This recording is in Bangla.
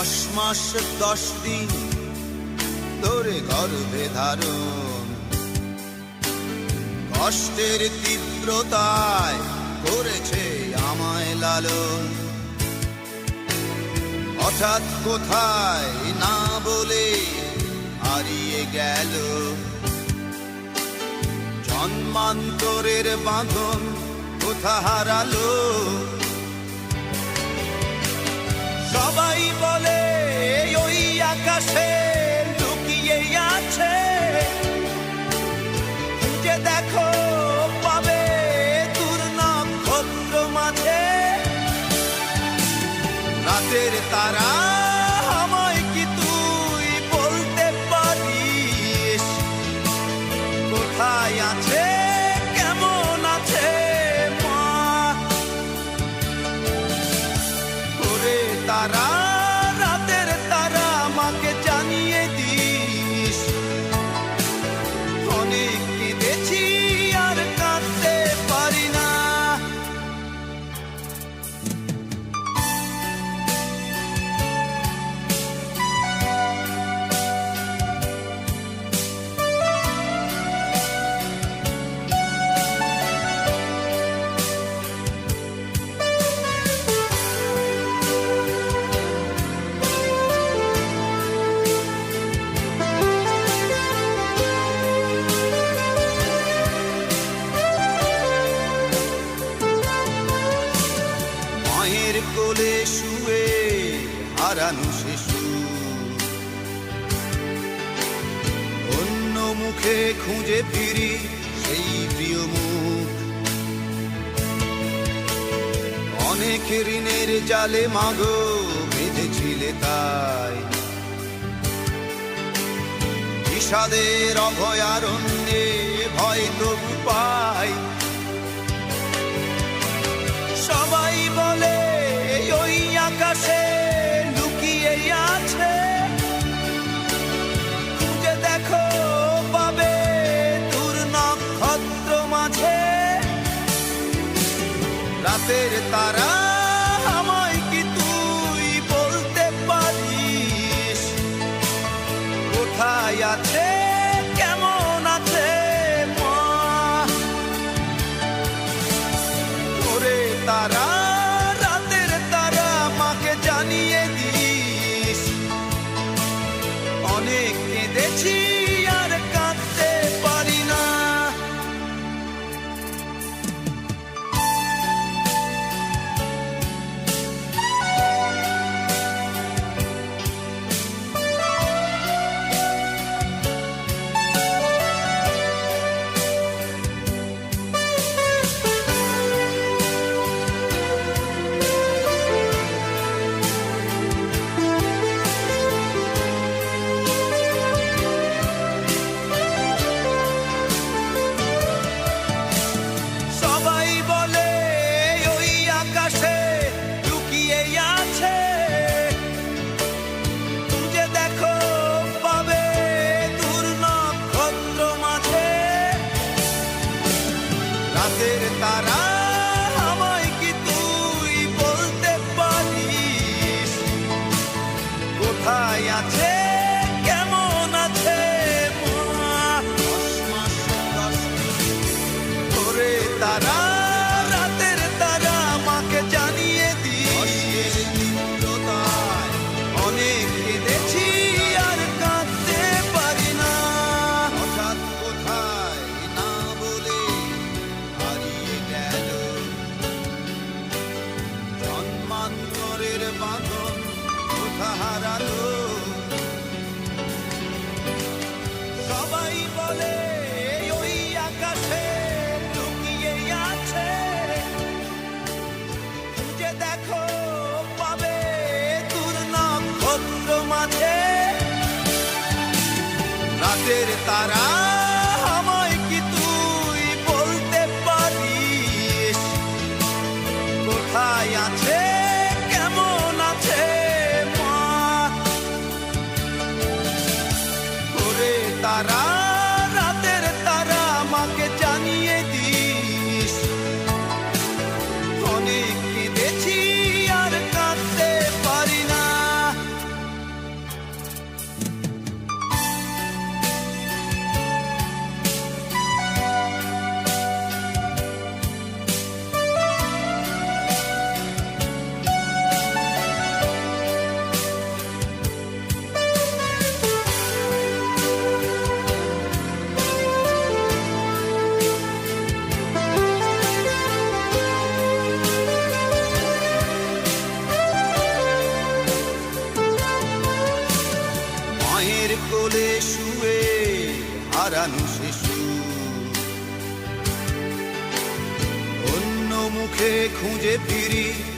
10 মাস 10 দিন ধরে গর্ভে ধারণ, কষ্টের তীব্রতায় করেছে আমায় লালন। হঠাৎ কোথায় না বলে হারিয়ে গেল, জন্মান্তরের বাঁধন কোথা হারালো। সবাই বলে ওই আকাশে লুকিয়ে আছে, যে দেখো পাবে দূর নক্ষত্র মাঝে। রাতের তারা আমায় কি তুই বলতে পারিস, কোথায় আছে কেমন আছে মা? ওরে তারা, রাতের তারা, মাকে জানিয়ে দিস। অনেক কেঁদেছি আর কাঁদতে পারি না। মায়ের কোলে শুয়ে হারানো শিশু, অন্য মুখে খুঁজে ফিরি সেই প্রিয় মুখ। অনেক ঋণের জালে মাগো বেঁধেছিলে তাই, বিষাদের অভয়ারণ্যে ভয় তবু পাই। সবাই বলে ওই আকাশে লুকিয়ে আছে, খুঁজে দেখো পাবে দূর নক্ষত্র মাঝে। রাতের তারা আমায় কি তুই বলতে পারিস, কোথায় আছে কেমন আছে মা? ওরে তারা, রাতের তারা, মাকে জানিয়ে দিস। অনেক কেঁদেছি আর কাঁদতে পারি না। সবাই বলে ওই আকাশে লুকিয়ে আছে, যে দেখো পাবে দূর নক্ষত্র মাঝে। রাতের তারা আমায় কি তুই বলতে পারিস, কোথায় আছে কেমন আছে মা? 10 মাস 10 দিন ধরে তারা, রাতের তারা, মাকে জানিয়ে দিস। তীব্রতায় অনেক কেঁদেছি আর কাঁদতে পারি না। হঠাৎ কোথায় না বলে হারিয়ে গেল, জন্মান্তরের বাঁধন কোথা হারালো। সবাই বলে ওই আকাশে লুকিয়ে আছে, যে দেখো পাবে দূর নক্ষত্র মাঝে। রাতের তারা আমায় কি তুই বলতে পারিস, কোথায় আছে কেমন আছে মা? ওরে তারা, রাতের তারা, মাকে জানিয়ে দিস। অনেক কেঁদেছি আর কাঁদতে পারি না। ফিরি